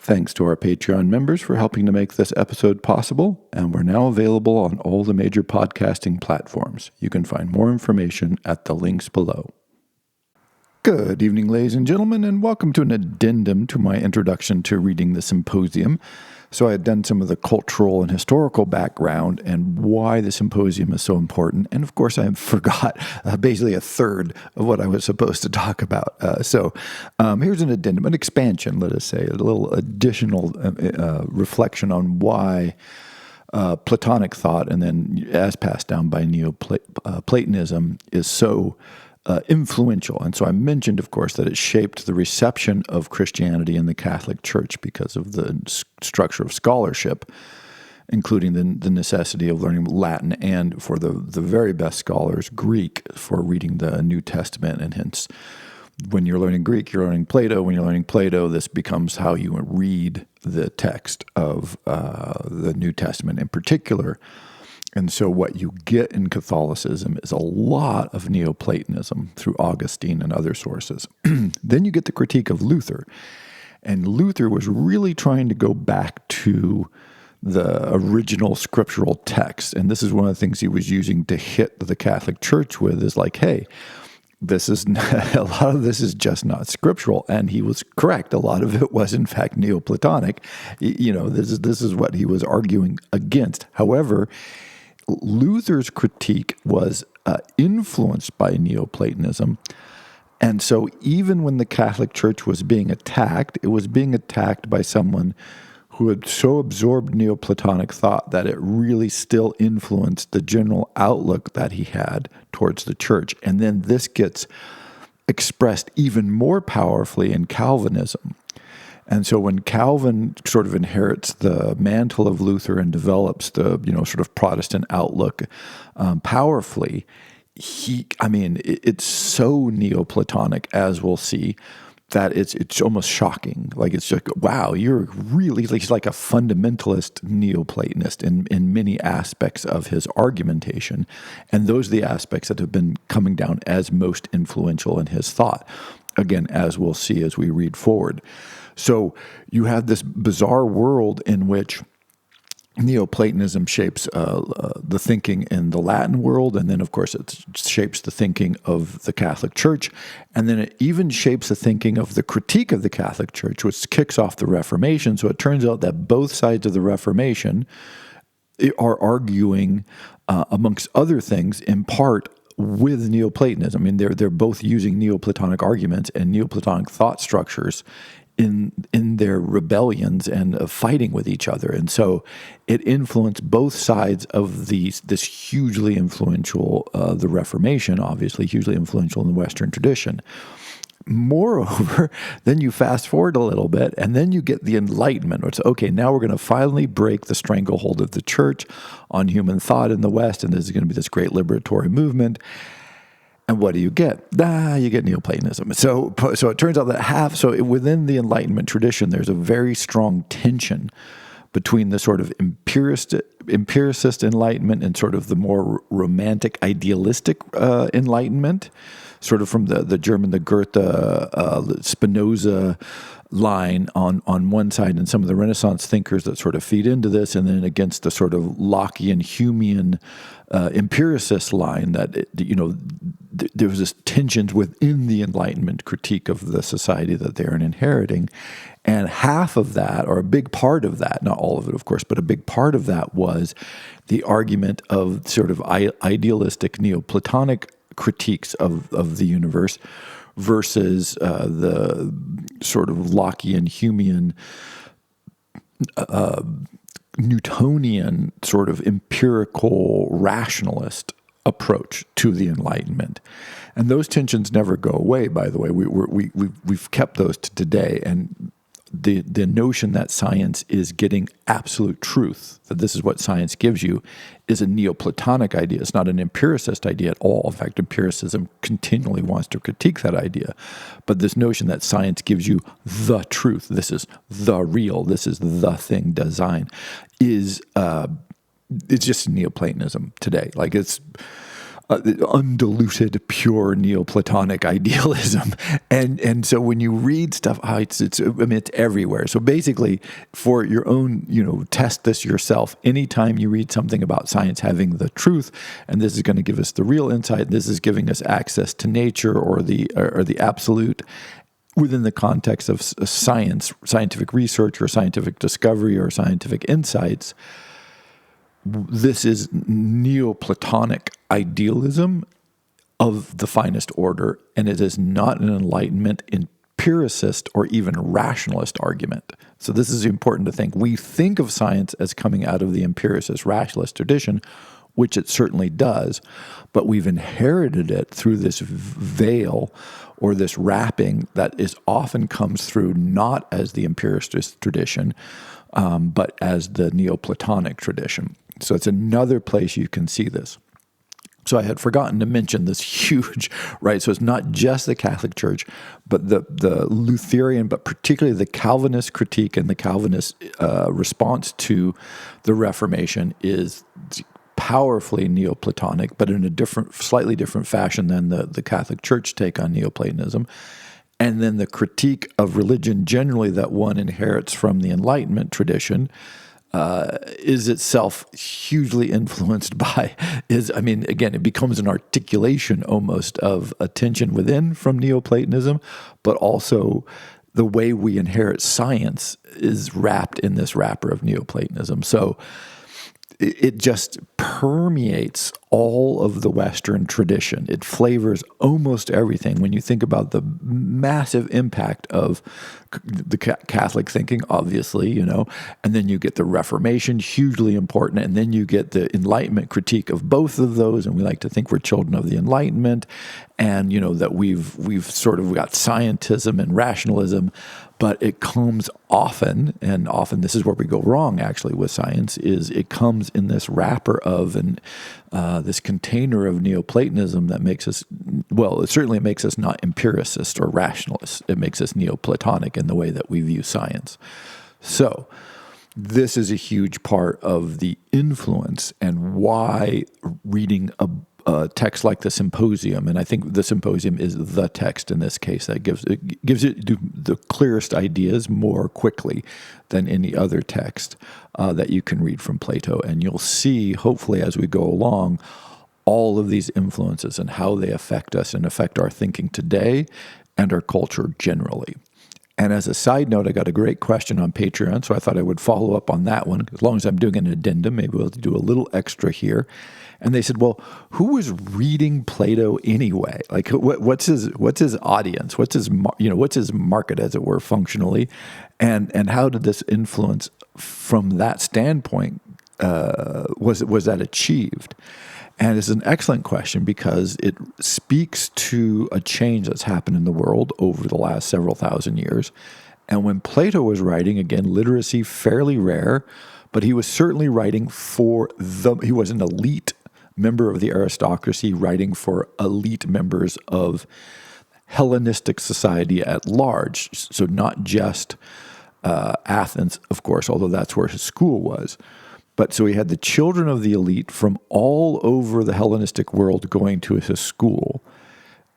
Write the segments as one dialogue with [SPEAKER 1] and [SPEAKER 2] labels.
[SPEAKER 1] Thanks to our Patreon members for helping to make this episode possible, and we're now available on all the major podcasting platforms. You can find more information at the links below. Good evening, ladies and gentlemen, and welcome to an addendum to my introduction to reading the Symposium. So I had done some of the cultural and historical background and why the Symposium is so important. And of course, I forgot basically a third of what I was supposed to talk about. So here's an addendum, an expansion, let us say, a little additional reflection on why Platonic thought, and then as passed down by Neoplatonism, is so influential. And so I mentioned, of course, that it shaped the reception of Christianity in the Catholic Church because of the structure of scholarship, including the necessity of learning Latin and, for the very best scholars, Greek for reading the New Testament. And hence, when you're learning Greek, you're learning Plato. When you're learning Plato, this becomes how you read the text of the New Testament in particular. And so what you get in Catholicism is a lot of Neoplatonism through Augustine and other sources. Then you get the critique of Luther. And Luther was really trying to go back to the original scriptural text. And this is one of the things he was using to hit the Catholic Church with, is like, hey, this is a lot of this is just not scriptural. And he was correct. A lot of it was, in fact, Neoplatonic. You know, this is what he was arguing against. However, Luther's critique was influenced by Neoplatonism. And so even when the Catholic Church was being attacked, it was being attacked by someone who had so absorbed Neoplatonic thought that it really still influenced the general outlook that he had towards the church. And then this gets expressed even more powerfully in Calvinism. And so when Calvin sort of inherits the mantle of Luther and develops the, sort of Protestant outlook powerfully, it's so Neoplatonic, as we'll see, that it's almost shocking. Like, it's like, wow, you're really, he's like a fundamentalist Neoplatonist in many aspects of his argumentation. And those are the aspects that have been coming down as most influential in his thought. Again, as we'll see as we read forward. So you have this bizarre world in which Neoplatonism shapes the thinking in the Latin world, and then, of course, it shapes the thinking of the Catholic Church, and then it even shapes the thinking of the critique of the Catholic Church, which kicks off the Reformation. So it turns out that both sides of the Reformation are arguing, amongst other things, in part with Neoplatonism. I mean, they're both using Neoplatonic arguments and Neoplatonic thought structures in their rebellions and fighting with each other. And so it influenced both sides of this hugely influential, the Reformation, obviously hugely influential in the Western tradition. Moreover, then you fast forward a little bit, and then you get the Enlightenment, which, okay, now we're going to finally break the stranglehold of the church on human thought in the West, and there's going to be this great liberatory movement. And what do you get? You get Neoplatonism. So it turns out that within the Enlightenment tradition, there's a very strong tension between the sort of empiricist Enlightenment and sort of the more romantic, idealistic Enlightenment, sort of from the German, the Goethe, Spinoza line on one side, and some of the Renaissance thinkers that sort of feed into this, and then against the sort of Lockean, Humean empiricist line that, there was this tensions within the Enlightenment critique of the society that they're inheriting. And half of that, or a big part of that, not all of it, of course, but a big part of that was the argument of sort of idealistic Neoplatonic critiques of the universe versus the sort of Lockean, Humean, Newtonian sort of empirical rationalist approach to the Enlightenment. And those tensions never go away, by the way. We've kept those to today. And the notion that science is getting absolute truth, that this is what science gives you, is a Neoplatonic idea. It's not an empiricist idea at all. In fact, empiricism continually wants to critique that idea. But this notion that science gives you the truth, this is the real, this is the thing design, is it's just Neoplatonism today. Like, it's the undiluted, pure Neoplatonic idealism. And so when you read stuff, it's everywhere. So basically, for your own, test this yourself. Anytime you read something about science having the truth, and this is going to give us the real insight, this is giving us access to nature or the absolute within the context of science, scientific research or scientific discovery or scientific insights, this is Neoplatonic idealism of the finest order, and it is not an Enlightenment empiricist or even rationalist argument. So this is important to think. We think of science as coming out of the empiricist rationalist tradition, which it certainly does, but we've inherited it through this veil or this wrapping that often comes through not as the empiricist tradition, but as the Neoplatonic tradition. So it's another place you can see this. So I had forgotten to mention this huge, right? So it's not just the Catholic Church, but the Lutheran, but particularly the Calvinist critique and the Calvinist response to the Reformation is powerfully Neoplatonic, but in a slightly different fashion than the Catholic Church take on Neoplatonism. And then the critique of religion generally that one inherits from the Enlightenment tradition is itself hugely influenced by, again, it becomes an articulation almost of a tension within from Neoplatonism, but also the way we inherit science is wrapped in this wrapper of Neoplatonism. So it just permeates all of the Western tradition. It flavors almost everything. When you think about the massive impact of the Catholic thinking, obviously, and then you get the Reformation, hugely important, and then you get the Enlightenment critique of both of those, and we like to think we're children of the Enlightenment, and that we've sort of got scientism and rationalism, but it comes often, and often this is where we go wrong actually with science, is it comes in this wrapper of this container of Neoplatonism that makes us, it certainly makes us not empiricist or rationalist. It makes us Neoplatonic in the way that we view science. So this is a huge part of the influence and why reading a text like the Symposium, and I think the Symposium is the text in this case that gives it the clearest ideas more quickly than any other text that you can read from Plato. And you'll see, hopefully, as we go along, all of these influences and how they affect us and affect our thinking today and our culture generally. And as a side note, I got a great question on Patreon, so I thought I would follow up on that one. As long as I'm doing an addendum, maybe we'll do a little extra here. And they said, well, who was reading Plato anyway? Like, what's his audience? What's his market, as it were, functionally? And how did this influence from that standpoint was that achieved? And it's an excellent question because it speaks to a change that's happened in the world over the last several thousand years. And when Plato was writing, again, literacy fairly rare, but he was certainly writing he was an elite member of the aristocracy, writing for elite members of Hellenistic society at large. So not just Athens, of course, although that's where his school was. But so he had the children of the elite from all over the Hellenistic world going to his school.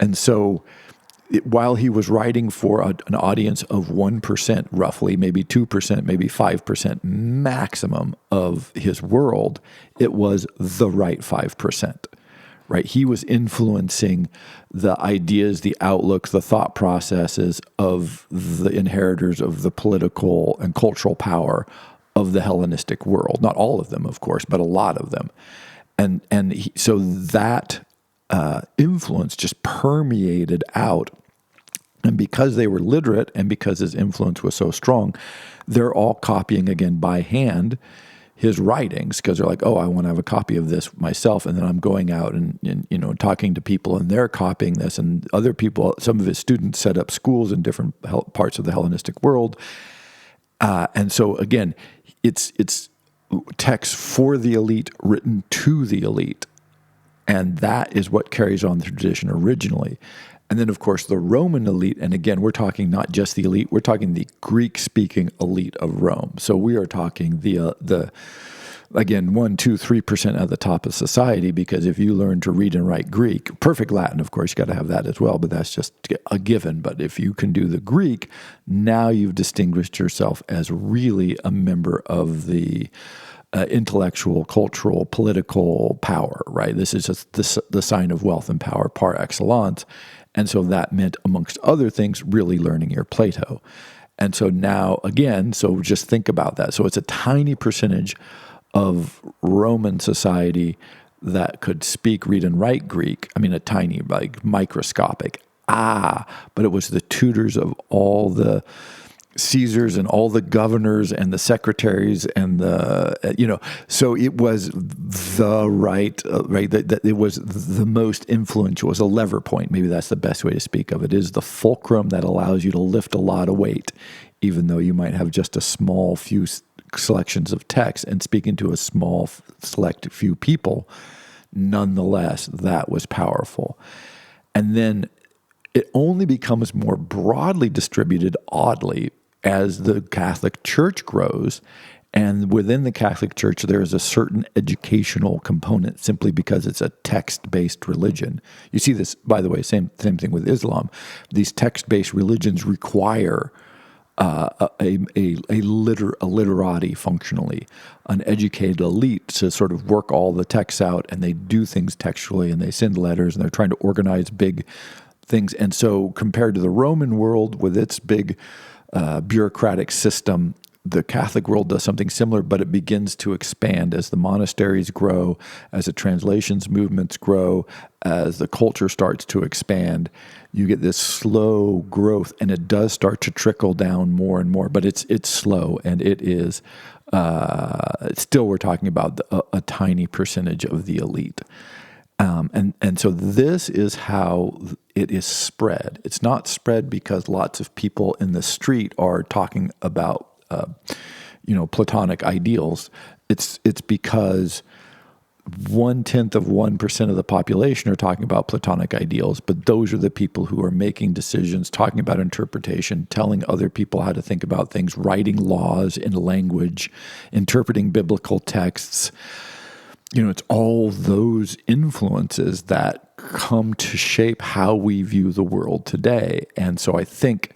[SPEAKER 1] And so while he was writing for an audience of 1%, roughly, maybe 2%, maybe 5% maximum of his world, it was the right 5%, right? He was influencing the ideas, the outlook, the thought processes of the inheritors of the political and cultural power of the Hellenistic world. Not all of them, of course, but a lot of them. So that influence just permeated out. And because they were literate and because his influence was so strong, they're all copying again by hand his writings because they're like, oh, I want to have a copy of this myself. And then I'm going out and talking to people and they're copying this. And other people, some of his students set up schools in different parts of the Hellenistic world. And so again, it's text for the elite written to the elite. And that is what carries on the tradition originally. And then, of course, the Roman elite, and again, we're talking not just the elite, we're talking the Greek-speaking elite of Rome. So we are talking the again, 1%, 2%, 3% at the top of society, because if you learn to read and write Greek, perfect Latin, of course, you got to have that as well, but that's just a given. But if you can do the Greek, now you've distinguished yourself as really a member of the intellectual, cultural, political power, right? This is just the sign of wealth and power par excellence. And so that meant, amongst other things, really learning your Plato. And so now, again, so just think about that. So it's a tiny percentage of Roman society that could speak, read, and write Greek. I mean, a tiny, like microscopic. But it was the tutors of all the Caesars and all the governors and the secretaries and so it was the right, that it was the most influential. It was a lever point. Maybe that's the best way to speak of it. It is the fulcrum that allows you to lift a lot of weight, even though you might have just a small few selections of text and speaking to a small select few people. Nonetheless, that was powerful. And then it only becomes more broadly distributed, oddly, as the Catholic Church grows. And within the Catholic Church, there is a certain educational component simply because it's a text-based religion. You see this, by the way, same thing with Islam. These text-based religions require a literati functionally, an educated elite to sort of work all the texts out, and they do things textually, and they send letters, and they're trying to organize big things. And so compared to the Roman world with its big bureaucratic system, the Catholic world does something similar, but it begins to expand as the monasteries grow, as the translations movements grow, as the culture starts to expand. You get this slow growth, and it does start to trickle down more and more, but it's slow, and it is still, we're talking about a tiny percentage of the elite. And so this is how it is spread. It's not spread because lots of people in the street are talking about Platonic ideals. It's because 0.1% of the population are talking about Platonic ideals, but those are the people who are making decisions, talking about interpretation, telling other people how to think about things, writing laws in language, interpreting biblical texts. It's all those influences that come to shape how we view the world today. And so I think,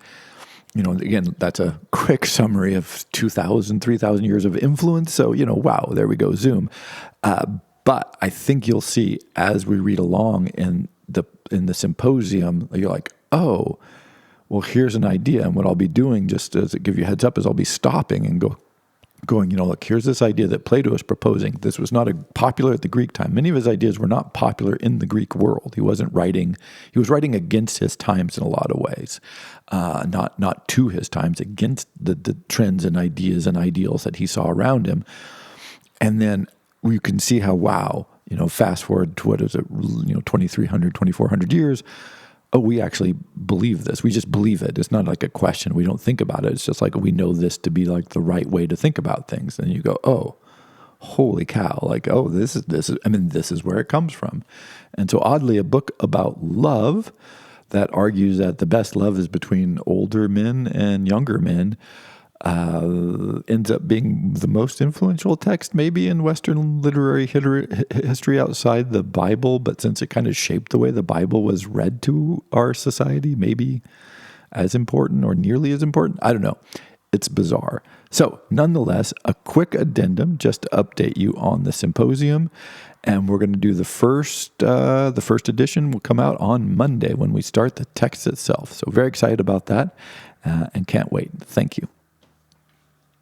[SPEAKER 1] again, that's a quick summary of 2,000, 3,000 years of influence. So, wow, there we go, zoom. But I think you'll see as we read along in the Symposium, you're like, oh, well, here's an idea. And what I'll be doing, just as it give you a heads up, is I'll be stopping and going, look, here's this idea that Plato is proposing. This was not popular at the Greek time. Many of his ideas were not popular in the Greek world. He was writing against his times in a lot of ways, not to his times, against the trends and ideas and ideals that he saw around him. And then you can see how, wow, fast forward to 2,300, 2,400 years, oh, we actually believe this. We just believe it. It's not like a question. We don't think about it. It's just like we know this to be like the right way to think about things. And you go, oh, holy cow. Like, oh, this is where it comes from. And so oddly, a book about love that argues that the best love is between older men and younger men ends up being the most influential text maybe in Western literary history outside the Bible, but since it kind of shaped the way the Bible was read to our society, maybe as important or nearly as important. I don't know. It's bizarre. So nonetheless, a quick addendum just to update you on the Symposium. And we're going to do the first edition will come out on Monday when we start the text itself. So very excited about that and can't wait. Thank you.